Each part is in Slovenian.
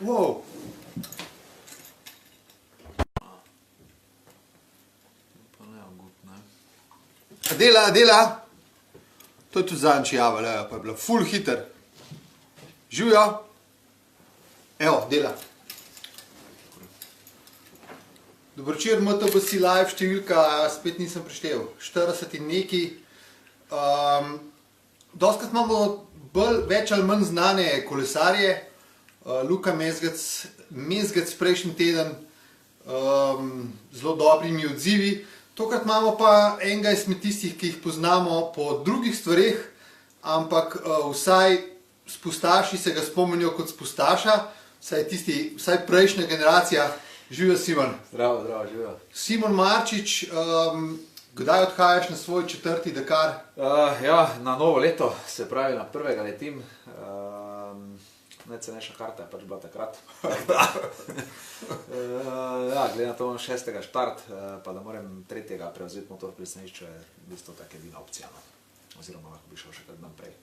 Wow. Pa ne ogut, ne. Dela. To je tudi zadnjič javila, pa je bila ful hiter. Živijo. Evo, dela. Dobro večer, MTBC live številka, spet nisem preštel. 40 in neki. Dostkrat imamo več ali manj znane kolesarje. Luka Mezgec prejšnji teden, zelo dobrimi odzivi. Tokrat imamo pa enega izmed tistih, ki jih poznamo po drugih stvareh, ampak vsaj spustaši se ga spomenijo kot spustaša, vsaj prejšnja generacija. Živijo, Simon. Zdravo, živijo. Simon Marčič, kdaj odhajaš na svoj 4. Dakar? Ja, na novo leto, se pravi na 1. letim. Najcenejša karta je pač bila takrat. Ja, glede na to 6. štart, pa da moram 3. prevzeti motor pri stanišču, je v bistvu tak edina opcija. Oziroma lahko bi šel še kak dan prej.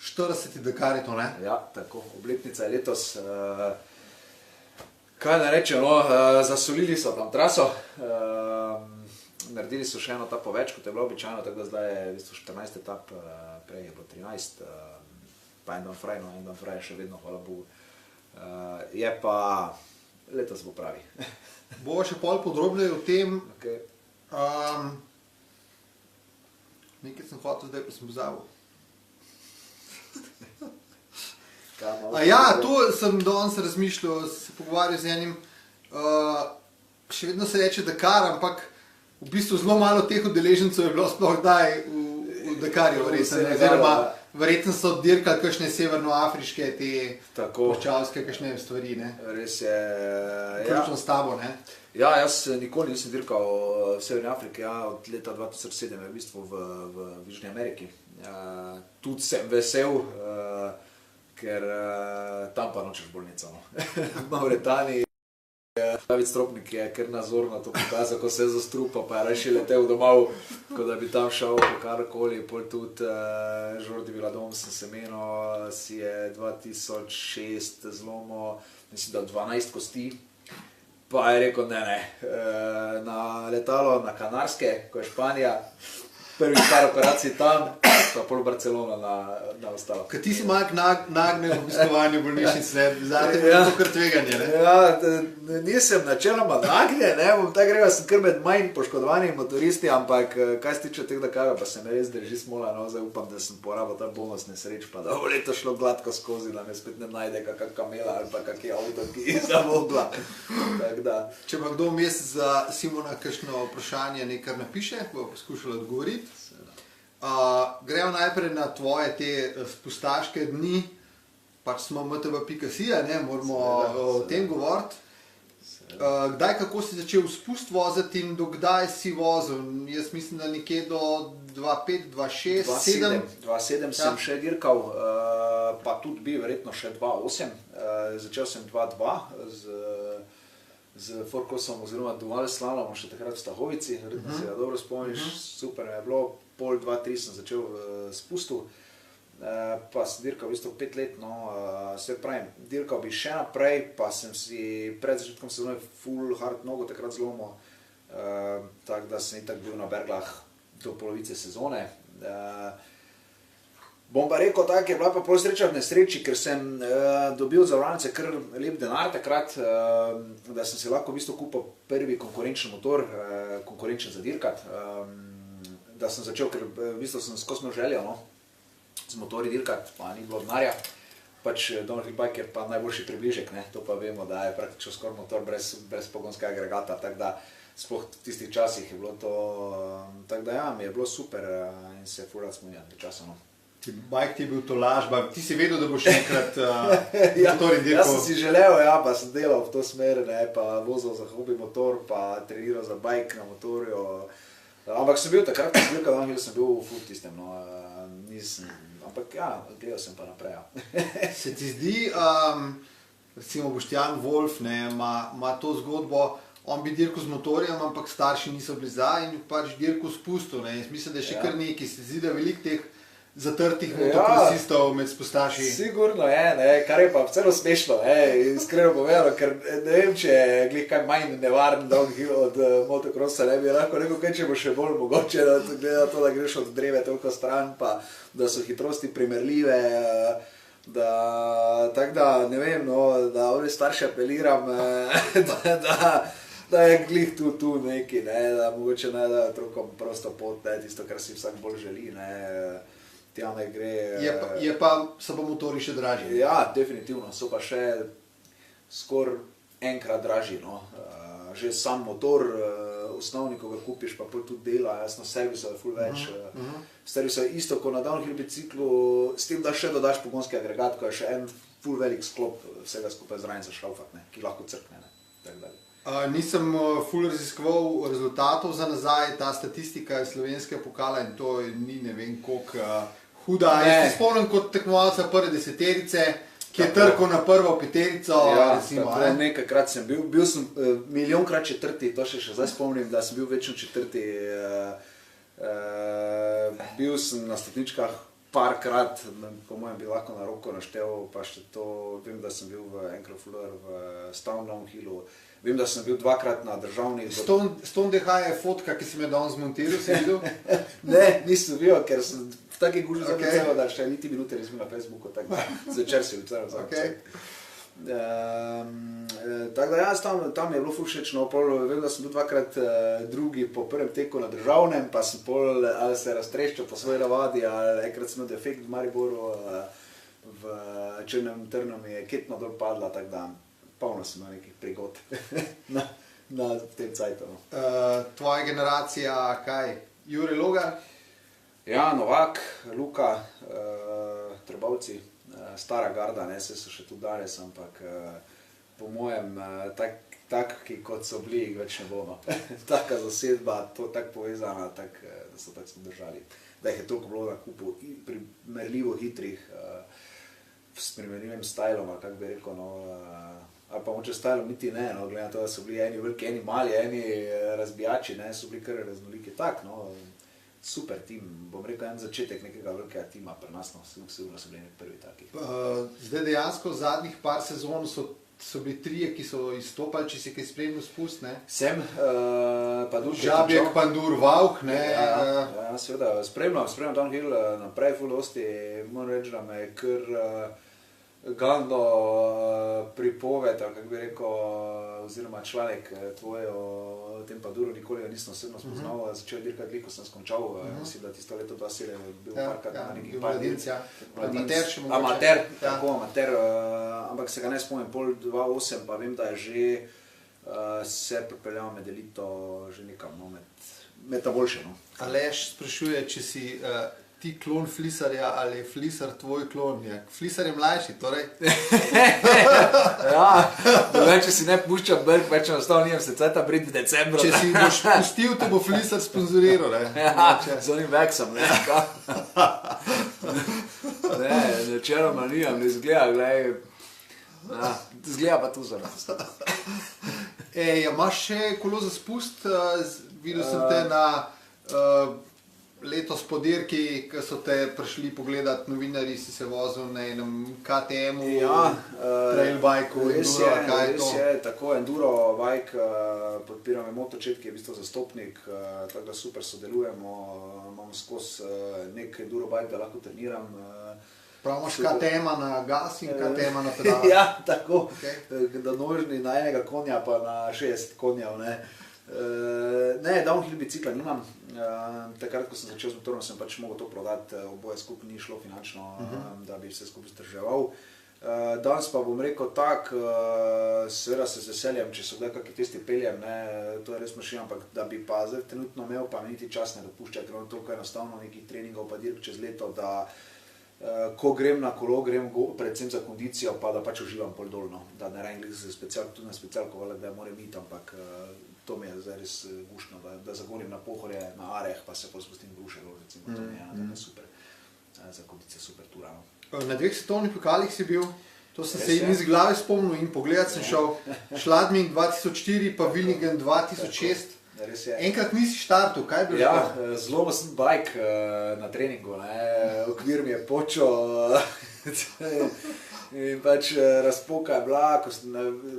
40. Dakar je to, ne? Ja, tako. Obletnica je letos. Kaj ne rečem, no, zasolili so tam traso. Naredili so še eno etapo več, kot je bilo običajno, tako da zdaj je v bistvu 14 etap, prej je bilo 13. Pa en dan fraj še vedno, hvala Bogu. Je pa letos bo pravi. Bo še pol podrobneje o tem. Okay. Nekaj sem hotel, zdaj pa sem pozabil. Ja, to sem danes razmišljal, se pogovarjal z enim. Še vedno se reče Dakar, ampak v bistvu zelo malo teh udeležencev je bilo sploh kdaj v Dakarju. Verjetno so dirkali kakšne severnoafriške, te poščavske kakšne stvari, ne? Res je. Ključno s tabo, ne? Ja, jaz nikoli nisem dirkal v Severni Afriki, od leta 2007 je v bistvu v Južni Ameriki. Tudi sem vesel, ker tam pa nočeš bolnico. V Mauretaniji David Stropnik je kar nazorno to pokazal, ko se je zastrupal, pa je raje letel domov, ko da bi tam šel po karkoli. Pol tudi Jordi Viladom sem se menil, si je 2006 zlomil, mislim da 12 kosti. Pa je rekel ne, na letalo na Kanarske, ko je Španija, prvi par operacij tam, pa pol Barcelona na ostalo. Kaj ti si malo nagnil v obiskovanju bolnišnic, ne? Zate je bilo kar tveganje, ne? Ja, nisem načeloma nagnjen, ne, bom tako rekel, sem kar med manj poškodovanimi motoristi, ampak kaj se tiče teh Dakarov, pa se me res drži smola, no, zdaj upam, da sem porabil ta bonus nesreč, pa da bo leto šlo gladko skozi, da me spet ne najde kakšna kamela ali pa kakšen avto, ki je zavogla. Če pa kdo vmes za Simona kakšno vprašanje nekaj napiše, bo poskušal odgovoriti. Gremo najprej na tvoje te spustaške dni, pač smo mtb.si, ne, moramo o tem govoriti. Kdaj, kako si začel spust voziti in do kdaj si vozil? Jaz mislim, da nekje do 2.5, 2.6, 2.7. 2.7 sem še dirkal, pa tudi bi verjetno še 2.8. Začel sem 2.2 z Forkosom oziroma Dual Slalomom še takrat v Stahovici, verjetno se ga dobro spomniš, super je bilo. Pol 2.3 sem začel v spustu, pa sem dirkal v bistvu 5 let, no, sve pravim, dirkal bi še naprej, pa sem si pred začetkom sezone full hard nogo takrat zlomil, tako da sem itak bil na berglah do polovice sezone. Bom pa rekel tako, je bila pa pol sreča v nesreči, ker sem dobil za vranice kar lep denar takrat, da sem si lahko v bistvu kupil prvi konkurenčen motor, konkurenčen za dirkat. Da sem začel, ker v bistvu sem skozi imel željo, no, z motori dirkat, pa ni bilo denarja. Pač downhill bike je pa najboljši približek, ne, to pa vemo, da je praktično skoraj motor brez pogonskega agregata, tako da sploh v tistih časih je bilo to, tako da ja, mi je bilo super in se ful rad spominjam te časa, no. Bike ti je bil to lažba, ti si vedel, da boš enkrat motori dirkal? Jaz sem si želel, ja, pa sem delal v to smer, ne, pa vozil za hobi motor, pa treniral za bike na motorju. Ampak sem bil takrat, ko sem dirkal downhill, sem bil ful tistem, no, nisem, ampak ja, gledal sem pa naprej, ja. Se ti zdi, recimo Boštjan Wolf, ne, ima to zgodbo, on bi dirkal z motorjem, ampak starši niso bili za in pač dirkal s pustom, ne, jaz mislim, da je še kar nekaj, se zdi, da veliko teh zatrtih motokrosistov med spustaši. Sigurno je, ne, kar je pa celo smešno, iskreno povedano, ker ne vem, če je glih kaj manj nevaren downhill od motokrosa, ne bi lahko rekel, kaj če bo še bolj mogoče, da gleda to, da greš od dreve toliko stran, pa da so hitrosti primerljive, tako da, ne vem, no, da ovdje starše apeliram, da je glih tu neki, ne, da mogoče ne da otrokom prosto pot, ne, tisto, kar si vsak bolj želi, ne, tja ne gre. So pa motori še dražji. Ja, definitivno, so pa še skoraj enkrat dražji, no. Že sam motor, osnovni, ko ga kupiš, pa pol tudi dela, jasno, servisov je ful več. Servisov je isto, kot na downhill biciklu, s tem, da še dodaš pogonski agregat, ko je še en ful velik sklop vsega skupaj zraven za šlaufat, ne, ki lahko crkne, ne, tak dalje. Nisem ful raziskoval rezultatov za nazaj, ta statistika je slovenskega pokala in to ni ne vem koliko huda. Jaz se spomnim kot tekmovalca prve deseterice, ki je trkal na prvo peterico, recimo. Ja, nekajkrat sem bil sem milijonkrat četrti, to še zdaj spomnim, da sem bil večno četrti. Bil sem na stopničkah parkrat, po mojem bi lahko na roko naštel, pa še to, vem, da sem bil v Encrofleur, v Stone Downhillu, vem, da sem bil dvakrat na državni... Stone DH je fotka, ki si me danes zmontiral, si videl? Ne, nisem bil, ker sem v taki guži zapisal, da še niti minute nisem na Facebooku, tako zvečer si včeraj za tako da jaz tam je bilo ful všečno, vem, da sem bil dvakrat drugi po prvem teku na državnem, pa sem pol ali se raztreščal po svoji navadi, ali enkrat sem imel defekt v Mariboru, v Črnem Trnu mi je ketno dol padla, tako da polno sem imel nekih prigod na tem cajtu. Tvoja generacija, kaj? Jure Logar? Ja, Novak, Luka, Trbovci, stara garda, ne, se so še tudi danes, ampak po mojem taki kot so bili, jih več ne bo, no. Taka zasedba, to tako povezana, da so tako držali, da jih je toliko bilo na kupu primerljivo hitrih, s primerljivim stylom, ali kako bi rekel, no, ali pa moče stylom niti ne, no, glede na to, da so bili eni veliki, eni mali, eni razbijači, ne, so bili kar raznoliki, tak, no, super tim, bom rekel, en začetek nekega velikega tima pri nas, no, sigurno so bili nek prvi taki. Zdaj dejansko v zadnjih par sezon so bili trije, ki so izstopali, če si kaj spremljal spust, ne? Sem, pa Dušek. Žabjek, Pandur, Vauh, ne? Ja, seveda, spremljam downhill naprej ful dosti, moram reči, da me je kar Gando pripoved, ali kako bi rekel, oziroma članek tvoj o tem Panduru, nikoli ga nisem osebno spoznal, začel dirkati glih, ko sem skončal, mislim, da tisto leto 2007 je bil parkrat na nekih par mladinc, ja. Amater še mogoče. Amater, tako, amater, ampak se ga ne spomnim, pol 2008, pa vem, da je že se pripeljal med elito že nekam, no, med ta boljše, no. Aleš sprašuje, če si ti klon Flisarja ali je Flisar tvoj klon? Flisar je mlajši, torej? Ja, če si ne puščam brk, več enostavno nijem se cajta brit v decembru. Če si boš pustil, te bo Flisar sponzoriral, ne? Ja, z onim veksom, ne? Ne, načeloma nijem, ne izgleda, glej, izgleda pa tu za nas. Imaš še kolo za spust? Videl sem te na letos po dirki, ko so te prišli pogledati novinarji, si se vozil na enem KTM-u, trailbajku, enduro, kaj je to? Res je, tako, enduro bike, podpiram Motočet, ki je v bistvu zastopnik, tako da super sodelujemo, imamo skozi nek enduro bike, da lahko treniram. Prav imaš KTM-a na gas in KTM-a na pedal? Ja, tako, da nožni na enega konja pa na 60 konjev, ne. Ne, downhill bicikla nimam, takrat, ko sem začel z motorom, sem pač mogel to prodati, oboje skupaj ni šlo finančno, da bi vse skupaj zdrževal. Danes pa bom rekel tak, seveda se z veseljem, če so kdaj kakšni testi peljem, ne, to je res mašina, ampak da bi pa zdaj trenutno imel, pa mi niti čas ne dopušča, ker imam toliko enostavno nekih treningov pa dirk čez leto, da ko grem na kolo, grem predvsem za kondicijo, pa da pač uživam pol dolno, da ne rajem tudi na specialko, da moram iti, ampak to mi je zdaj res gušno, da zagonim na Pohorje, na Areh, pa se pol spustim v Ruševo, recimo, to mi je super, za kondicijo super tura. Na 2 svetovnih pokalih si bil, to sem se iz glave spomnil in pogledat sem šel, Schladming 2004, pa Willingen 2006, res je. Enkrat nisi štartil, kaj bi Ja, zelo sem bajk na treningu, okvir mi je počel in pač razpoka je bila,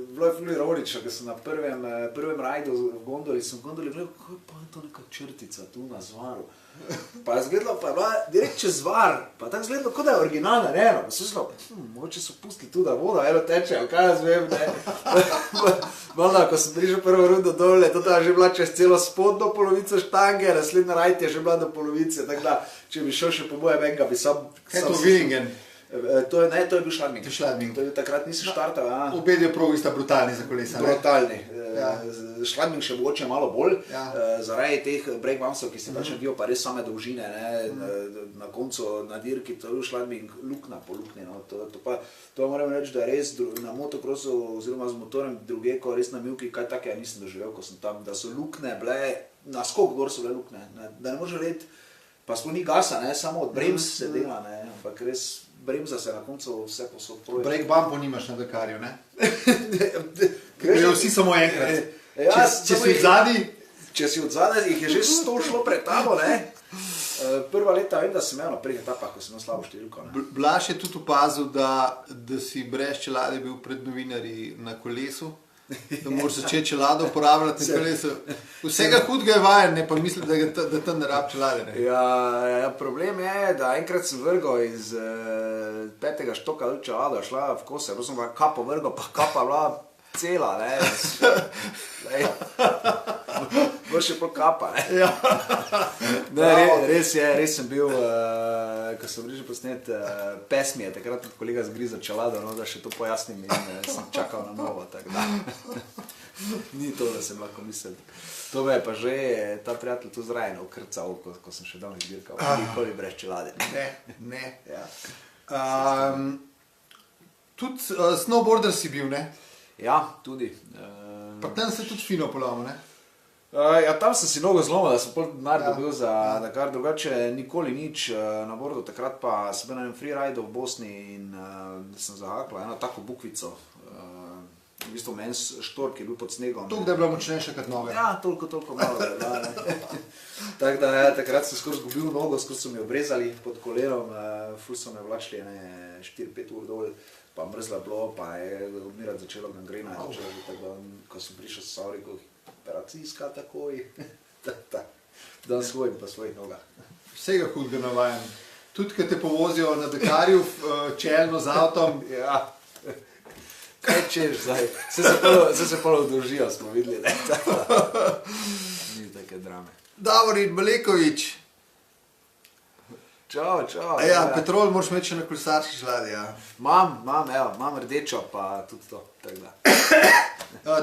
bilo je ful ironično, ko sem na prvem rajdu v gondoli, gledal, kako pa je to neka črtica tu na zvaru. Pa je zgledalo, pa je bila direkt čez zvar, pa je tako zgledalo, kot da je originalna, ne, pa sem mislil, mogoče so pustili tu, da voda eno teče, ali kaj jaz vem, ne. Malo, ko sem prišel prvo rundo dole, to je že bila čez celo spodno polovico štange, naslednja rajd je že bila do polovice, tako da, če bi šel še po mojem enega, bi sam... Kaj je to Willingen? To je bil Schladming. Schladming. Takrat nisi štartal, ja. Obedje progi sta brutalni za kolesa, ne? Brutalni. Schladming še mogoče malo bolj, zaradi teh break bumpsov, ki si pač naredil, pa res same dolžine, na koncu na dirki, to je bil Schladming lukna po lukni, no. To moram reči, da je res na motokrosu oziroma z motorem druge, ko res na Milki, kaj take ja nisem doživel, ko sem tam, da so lukne bile, na skok gor so bile lukne, da ne može let, pa sploh ni gasa, samo od bremz se dela, ampak res bremza se na koncu vse posod proje. Break bumpo nimaš na Dakarju, ne? Grejo vsi samo enkrat. Če si odzadi... Če si odzadaj, jih je že 100 šlo pred tabo, ne? Prva leta vem, da sem imel na prvih etapah, ko sem imel slabo številko, ne? Blaž je tudi opazil, da si brez čelade bil pred novinarji na kolesu, da moraš začeti čelado uporabljati na kolesu. Vsega hudega je vajen, ne pa mislim, da tam ne rab čelade, ne? Ja, problem je, da enkrat sem vrgal iz 5. štoka čelado, šla v kose, sem pa kapo vrgal, pa kapa bila cela, ne? Bo še pol kapa, ne? Ne, res sem bil, ko sem bližil posnet, pes mi je takrat tudi kolega zgrizal čelado, no, da še to pojasnim in sem čakal na novo, tako da. Ni to, da sem lahko mislil. To me je pa že ta prijatelj tu zrajen ukrcal, ko sem še davno izbirkal, nikoli brez čelade. Ne. Tudi snowboarder si bil, ne? Ja, tudi. Pa tam se tudi fino polamo, ne? Ja, tam sem si nogo zlomil, da sem pol denar dobil za Dakar, drugače nikoli nič na bordu, takrat pa sem bil na enem freeridu v Bosni in sem zahakla eno tako bukvico, v bistvu meni štork je bil pod snegom. Toliko, da je bila močnejša kot noge. Ja, toliko malo je bila, ne. Tako da, takrat sem skoraj zgubil nogo, skoraj so mi obrezali pod kolenom, ful so me vlačili 4-5 ur dol, pa mrzla bilo, pa je odmirati začelo gangrena, ko sem prišel s Sauriko, operacijska takoj, dan svojim pa svojih nogah. Vsega hudega navajan. Tudi, ko te povozijo na Dakarju čelno z avtom. Ja, kaj češ zdaj? Vse se polo odložijo, smo videli, ne? Ni take drame. Davorin Malekovič. Čau. Ja, petrol moraš imeti še na kolesarski čeladi, ja. Imam rdečo, pa tudi to, tako da.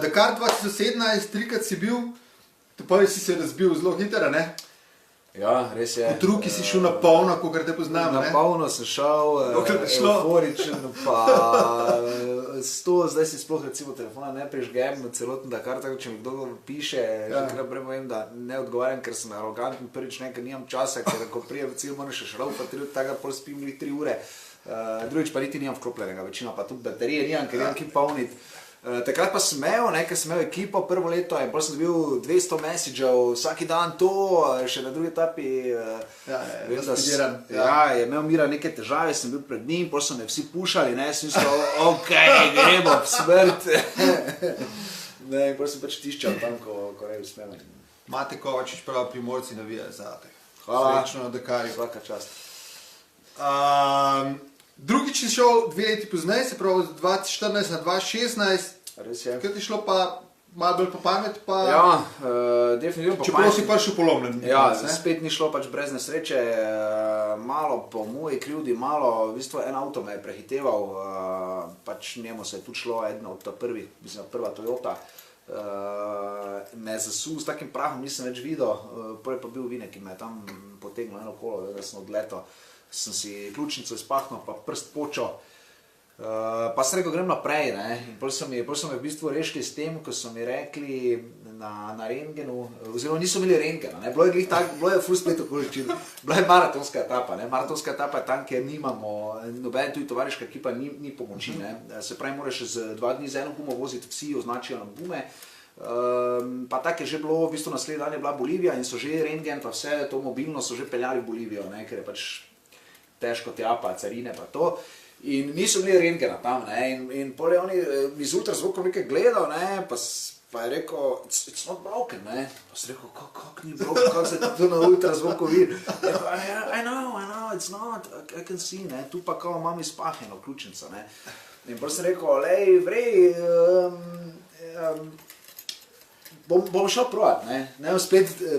Dakar 2017, trikrat si bil, prvi si se razbil zelo hitro, ne? Ja, res je. V truki si šel na polno, kakor te poznam, ne? Na polno sem šel, euforičen, pa zdaj si sploh recimo telefona ne prižgem, celoten Dakar, tako če mi kdo piše, že kar vem, da ne odgovarjam, ker sem aroganten, prvič ker nimam časa, ker ko prijem cilj moram še šraufati, tako pol spim 3 ure, drugič pa niti nimam vklopljenega, večina pa tudi baterije nimam, ker nimam ki polniti. Takrat pa sem imel, ker sem imel ekipo prvo leto in potem sem dobil 200 messagev vsaki dan to, še na drugi etapi. Ja, je imel Mira neke težave, sem bil pred njim, potem so me vsi pušali, sem mislil, okej, gremo v smrt. In potem sem pač tiščal tam, ko ne bi smel. Mate Kovačič, prav Primorci navijajo zate. Hvala. Srečno na Dakarju. Svaka čast. Drugič si šel 2 leti pozneje, se pravi 2014 na 2016. Res je. Kaj ti šlo pa malo bolj po pamet? Ja, definitivno po pamet. Čeprav si prišel polomljen. Ja, spet ni šlo pač brez nesreče, malo po moji krivdi, malo, v bistvu en avto me je prehiteval, pač njemu se je tudi šlo, ena od prvih, mislim, prva Toyota, me je zasul s takim prahom, nisem več videl, prej pa bil Vine, ki me je tam potegnil eno kolo, da sem odletel. Sem si ključnico izpahnil, pa prst počel, pa sem rekel, grem naprej, in potem so me v bistvu rešili s tem, ko so mi rekli na rentgenu, oziroma niso imeli rentgena, bilo je ful splet okoličin, bila je maratonska etapa, maratonska etapa je tam, kjer nimamo, noben tudi tovariška ekipa ni pomoči, se pravi, moraš z 2 dni z eno gumo voziti, vsi označijo na gume, Pa tako je že bilo, v bistvu naslednji dan je bila Bolivija in so že rentgen pa vse to mobilno so že peljali v Bolivijo, ne, ker je pač težko tja, pa carine pa to. In niso imeli rentgena tam, ne, in pol je oni iz ultrazvokov nekaj gledal, ne, pa je rekel, it's not broken, ne. Pa sem rekel, kako ni broken, kako se to na ultrazvoku vidi. I know, it's not, I can see, ne, tu pa kao imam izpaheno ključnico, ne. In pa sem rekel, lej, vrej, bom šel provat, ne,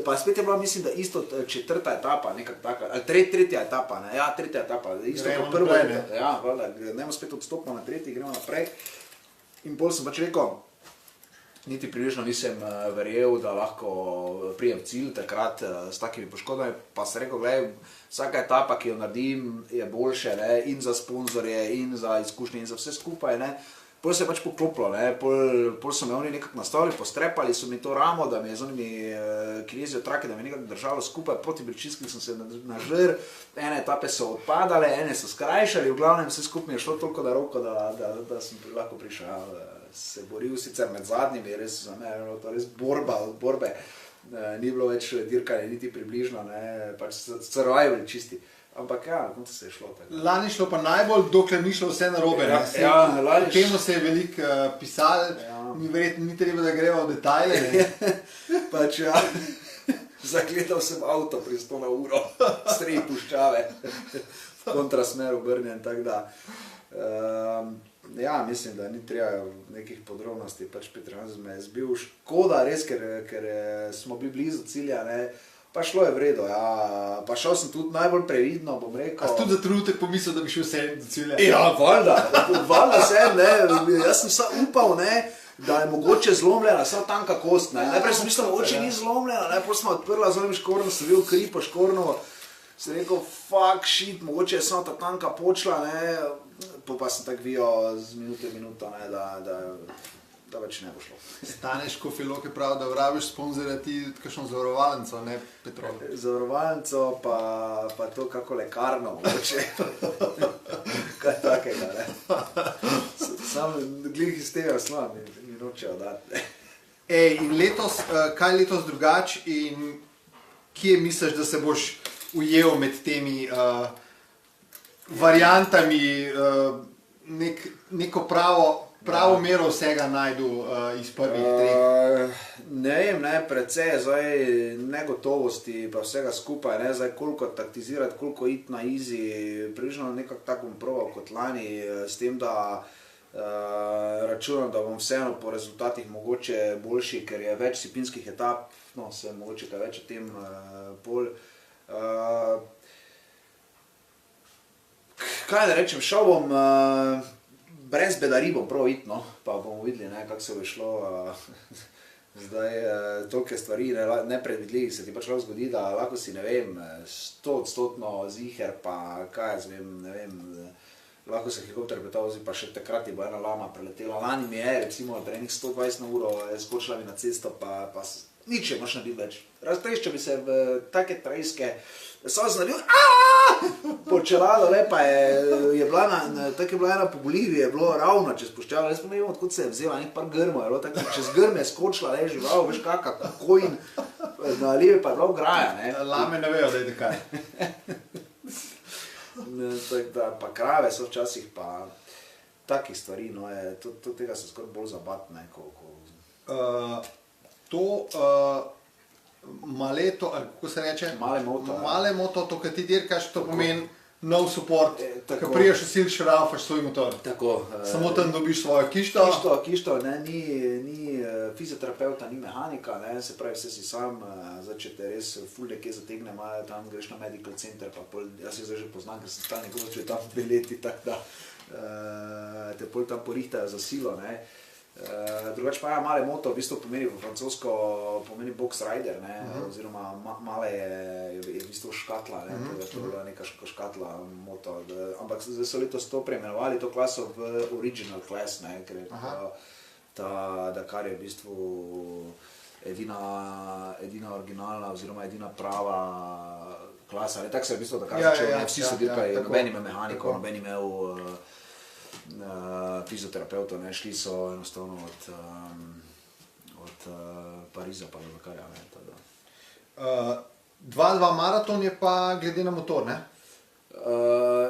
pa spet je bila, mislim, da isto četrta etapa, nekak taka, ali tretja etapa, ne, ja, tretja etapa, isto kot prva, ja, valjda, nemo spet odstopimo na tretji, gremo naprej. In pol sem pač rekel, niti približno nisem verjel, da lahko prijem cilj takrat s takimi poškodami, pa sem rekel, gledaj, vsaka etapa, ki jo naredim, je boljše, ne, in za sponzorje, in za izkušnje, in za vse skupaj, ne. Pol se je pač poklopilo, ne, pol so me oni nekako nastavili, postrepali so mi to ramo, da me je z onimi kineziotraki, da me je nekako držalo skupaj, proti Bričinskih sem se nažrl, ene etape so odpadale, ene so skrajšali, v glavnem vse skupaj mi je šlo toliko na roko, da sem lahko prišel, se boril sicer med zadnjimi, res za me, to res borba od borbe, ni bilo več dirkanje, niti približno, ne, pač survival čisti. Ampak ja, na koncu se je šlo tako. Lani šlo pa najbolj, dokler ni šlo vse narobe. Ja, temu se je veliko pisalo, ni verjetno, ni treba, da greva v detajle. Pač ja, zagledal sem avto pri 100 na uro, sredi puščave, v kontrasmer obrnjen, tako da. Ja, mislim, da ni treba nekih podrobnosti, pač Peter Hansen me je zbil, škoda res, ker smo bili blizu cilja, ne. Pa šlo je v redu, ja, pa šel sem tudi najbolj previdno, bom rekel. A si tudi za trenutek pomislil, da bi šel vse do cilja? Ja, valjda sem, ne, jaz sem vsa upal, ne, da je mogoče zlomljena, vsa tanka kost, ne, najprej sem mislil, mogoče ni zlomljena, ne, potem smo odprla z onim škornom, sem bil kri po škornu, sem rekel, fuck shit, mogoče je samo ta tanka počla, ne, pa sem tako vijo z minute v minuto, ne, da več ne bo šlo. Staneš Kofiloke prav, da vrabiš sponzorja ti kakšno zavarovalnico, ne petrol. Zavarovalnico, pa to kako lekarno, mogoče. Kaj takega, ne. Sam glih iz tega slova mi nočejo dati. Ej, in letos, kaj letos drugač in kje misliš, da se boš ujel med temi variantami, neko pravo mero vsega najdu iz prvih treh? Ne vem, ne, precej zdaj negotovosti pa vsega skupaj, ne, zdaj koliko taktizirati, koliko iti na easy, približno nekako tako bom proval kot lani, s tem, da računam, da bom vseeno po rezultatih mogoče boljši, ker je več disciplinskih etap, no, se mogoče kaj več o tem pol. Kaj da rečem, šel bom brez bedarij bom prav iti, no, pa bomo videli, ne, kako se bo šlo. Zdaj, tolke stvari nepredvidljivih se ti pač lahko zgodi, da lahko si, ne vem, 100% ziher, pa kaj jaz vem, ne vem, lahko se helikopter pretovozi, pa še takrat je bo ena lama preletela. Lani mi je, recimo, trening 120 na uro, skočila mi na cesto, pa nič je moš narediti več. Raztreščal bi se v take trejske, sam sem naredil, počelado, lepa je bila ena po Boliviji, je bilo ravno čez puščavo, jaz pa ne vem, odkud se je vzela, nek par grmo, je bilo tako, čez grme je skočila, ne, žival, veš kaka, kojin, na levi pa je bila ograja, ne. Lame ne vejo, da je dekaj. Tako da, pa krave so včasih, pa takih stvari, no, tega se skoraj bolj zabat, ne, Maleto, ali kako se reče? Malemoto. Malemoto, to, kad ti dirkaš, to pomeni nov support, ko priješ v sil, še raufaš svoj motor. Tako. Samo tam dobiš svojo kišto. Kišto, ne, ni fizioterapeuta, ni mehanika, ne, se pravi, vse si sam, zdaj, če te res ful nekje zategne, tam greš na medical center, pa pol, jaz se zdaj že poznam, ker sem stalni, ko začel tam 2 leti, tako da te pol tam porihtajo za silo, ne. Drugač pa Malemoto v bistvu pomeni v francosko, pomeni box rider, ne, oziroma male je v bistvu škatla, ne, to je bila neka škatla moto, ampak zdaj so letos to preimenovali, to klaso v original class, ne, ker je ta Dakar je v bistvu edina originalna oziroma edina prava klasa, ne, tako se je v bistvu Dakar začel, ne, vsi so dirkali, noben ima mehaniko, noben imel fizioterapeutov, ne, šli so enostavno od Pariza pa Dakarja. 2-2 maraton je pa glede na motor, ne?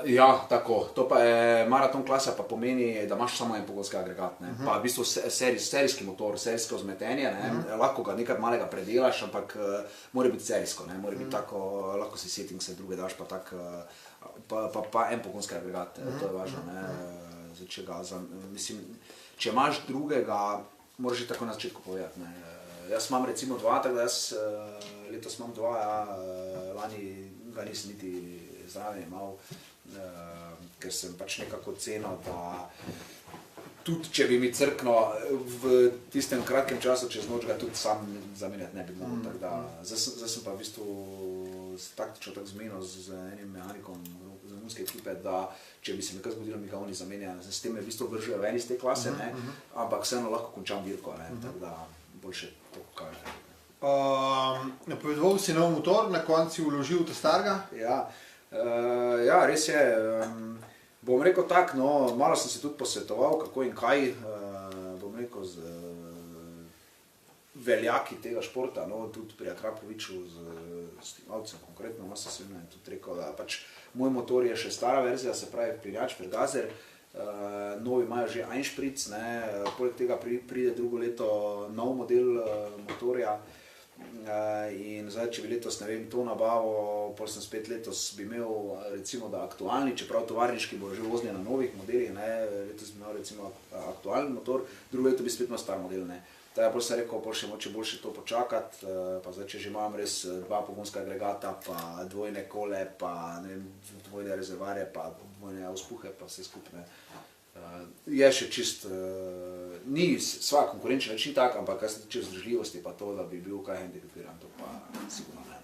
Ja, tako. To pa je maraton klasa, pa pomeni, da imaš samo en pogonski agregat. Pa v bistvu serijski motor, serijsko vzmetenje, lahko ga nekaj malega predelaš, ampak mora biti serijsko, mora biti tako, lahko si settingse druge daš, pa tak, pa en pogonski agregat, to je važno. Mislim, če imaš drugega, moraš že tako na začetku povedati. Jaz imam recimo 2, tako da jaz letos imam 2, lani ga nisem niti zraven imel, ker sem pač nekako cenil, da tudi če bi mi crkno v tistem kratkem času čez noč ga tudi sam zamenjati ne bi mogel, tako da zdaj sem pa v bistvu taktično tako zmenil z enim mehanikom z romunske ekipe, da če bi se mi kaj zgodilo, mi ga oni zamenjajo, s tem me v bistvu vržejo ven iz te klase, ampak vseeno lahko končam dirko, tako da boljše to kaže. Napovedoval si nov motor, na koncu si vložil ta starega? Ja, res je. Bom rekel tako, no, malo sem se tudi posvetoval, kako in kaj, bom rekel, z veljaki tega športa, no, tudi pri Akrapoviču, s Timavcem konkretno, malo sem se tudi rekel, da pač moj motor je še stara verzija, se pravi Pirjač, Vergazer, novi imajo že Einspritz, poleg tega pride drugo leto nov model motorja, in zdaj, če bi letos, ne vem, to nabavo, pol sem spet letos bi imel, recimo, da aktualni, čeprav tovarniški bo že vozili na novih modelih, letos bi imel, recimo, aktualni motor, drugo leto bi spet imel star model, Tako pol sem rekel, pol še moče boljše to počakati, pa zdaj, če že imam res 2 pogonska agregata, pa dvojne kole, pa, ne vem, dvojne rezervarje, pa dvojne auspuhe, pa vse skupne. Je še čist, ni sva konkurenčna, ni tak, ampak kar se tiče vzdržljivosti, pa to, da bi bil kaj handicapiran, to pa sigurno ne.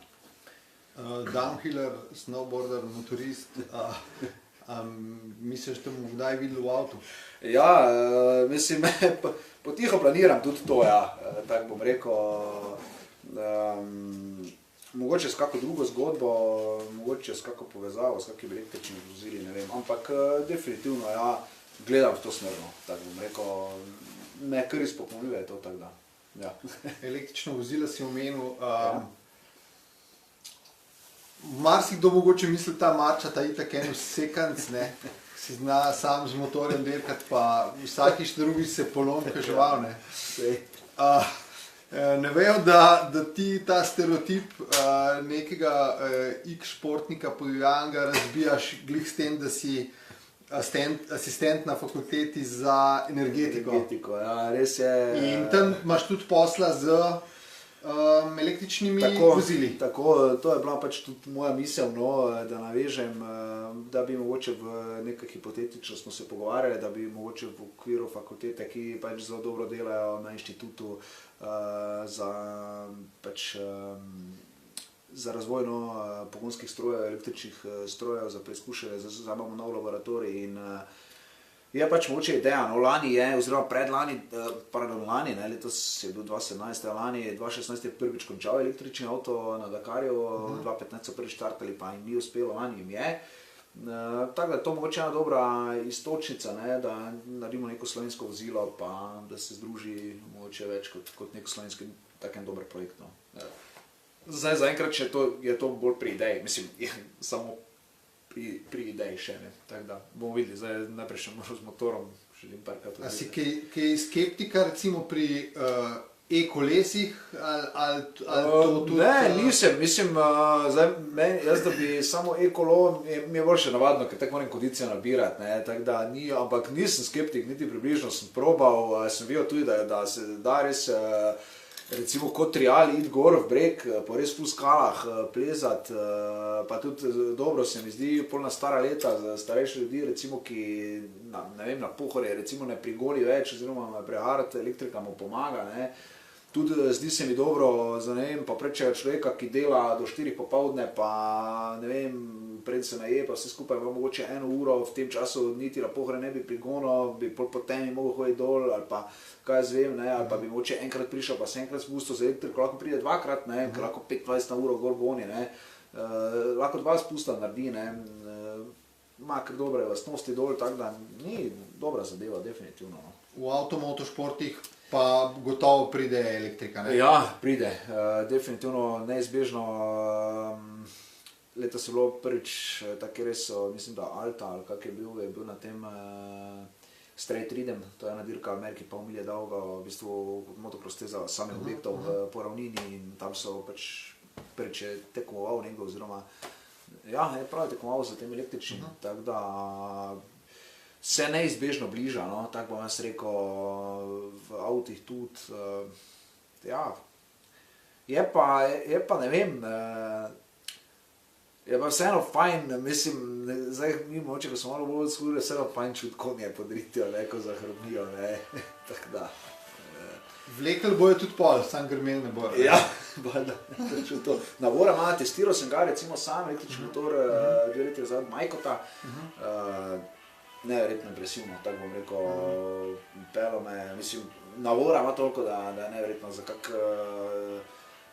Downhiller, snowboarder, motorist, misliš, da bomo kdaj videli v avtu? Ja, mislim, potiho planiram tudi to, tako bom rekel, mogoče s kako drugo zgodbo, mogoče s kako povezavo, s kakimi električnimi vozili, ne vem, ampak definitivno, gledam v to smerno, tako bom rekel, me kar izpopolnjuje to, tako da, Električno vozilo si omenil, marsikdo mogoče misli ta marča, ta itak en sekanc, si zna sam z motorjem delkati, pa vsakič drugi se polomka žival, ne vejo, da ti ta stereotip nekega X-športnika podivjanega razbijaš glih s tem, da si asistent na fakulteti za energetiko. Res je. In tam imaš tudi posla z električnimi vozili. Tako, to je bila pač tudi moja misel, da navežem, da bi mogoče v nekaj hipotetično smo se pogovarjali, da bi mogoče v okviru fakultete, ki pač zelo dobro delajo na inštitutu za razvoj pogonskih strojev, električnih strojev, za preizkušanje, zdaj imamo nov laboratorij in je pač mogoče ideja, lani je, oziroma predlani, lani, letos je bil 2017, lani 2016 je prvič končal električni avto na Dakarju, 2015 so prvič štartali, pa jim ni uspelo, lani jim je. Tako da je to mogoče ena dobra istočnica, da naredimo neko slovensko vozilo, pa da se združi mogoče več kot neko slovenski takem dober projekt. Zdaj, zaenkrat je to bolj pri ideji, mislim, samo pri ideji še, tako da bomo videli, zdaj najprej še možno z motorom, želim parkrat. A si kaj skeptika recimo pri e-kolesih, ali to tudi? Ne, nisem, mislim, jaz da bi samo e-kolo, mi je bolj še navadno, ker tako moram kondicijo nabirati, tako da ni, ampak nisem skeptik, niti približno sem probal, sem videl tudi, da se da res recimo kot trial iti gor v breg, po res full skalah plezati, pa tudi dobro se mi zdi polna stara leta za starejše ljudi, recimo ki, ne vem, na Pohorje recimo ne prigoli več, oziroma preharati, elektrika mu pomaga, tudi zdi se mi dobro za, ne vem, pa prečega človeka, ki dela do 4 popoldne, pa ne vem, pred se naje, pa vse skupaj bo mogoče 1 uro, v tem času niti na Pohorje ne bi prigonil, bi po temi mogel hoditi dol, ali pa kaj jaz vem, ali pa bi mogoče enkrat prišel, pa se enkrat spustil z elektriko, lahko pride 2-krat, lahko 25 na uro gor goni, lahko 2 spusta naredi, ima kar dobre lastnosti dol, tako da ni dobra zadeva, definitivno. V avtomotošportih pa gotovo pride elektrika. Ne? Ja, pride, definitivno neizbežno. Leta so bilo prvič, tako res so, mislim, da Alta, ali kak je bil na tem Straight Rhythm, to je ena dirka v Ameriki, pol milje dolga, v bistvu motocross steza samih objektov po ravnini in tam so pač prvič je tekmoval nekdo, oziroma ja, je pravi tekmoval za tem električnim, tako da se neizbežno bliža, no, tako bom jaz rekel, v avtih tudi, ja, je pa ne vem, je pa vseeno fajn, mislim, zdaj mi moče, ko smo malo bolj skuri, vseeno fajn čut konje podritijo, neko zahromijo, ne, tako da. Vlekel bojo tudi pol, sam grmel ne bojo. Ja, valjda, to. Navora ima, testiral sem ga, recimo sam električni motor, 2 leti nazaj od Majkota, neverjetno impresivno, tako bom rekel, pelo me, mislim, navora ima toliko, da je neverjetno za kak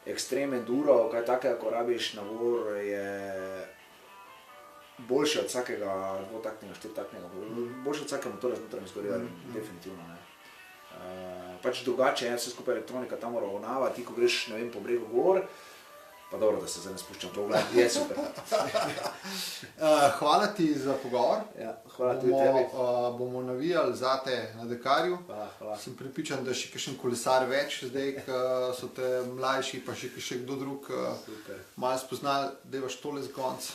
ekstrem enduro, kaj takega, ko rabiš navor, je boljši od vsakega dvotaktnega, štiritaktnega, boljši od vsakega motora z notranjim izgorjevanjem, definitivno, ne. Pač drugače je vse skupaj elektronika tam uravnava, ti ko greš, ne vem, po bregu gor, pa dobro, da se zdaj ne spuščam to v glavi, je super. Hvala ti za pogovor. Ja, hvala tudi tebi. Bomo navijali zate na Dakarju. Hvala. Sem pripričan, da še kakšen kolesar več, zdaj, ko so te mlajši, pa še kdo drug malo spoznali, da imaš tole za konc.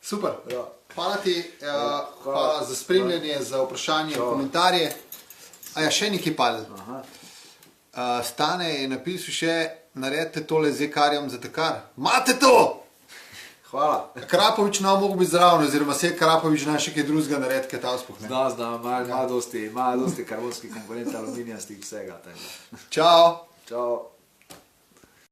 Super. Ja. Hvala ti, hvala za spremljanje, za vprašanje, komentarje. Aja, še nekaj padel. Stane je napisal še, naredite tole z Ekarjem za Dakar. Mate to! Hvala. Krapovič nam mogo biti zraven, oziroma se Krapovič zna še kaj drugega narediti, kaj ta uspuh, ne? Zna, ima dosti karbonskih komponent, aluminijastih, vsega. Čau! Čau.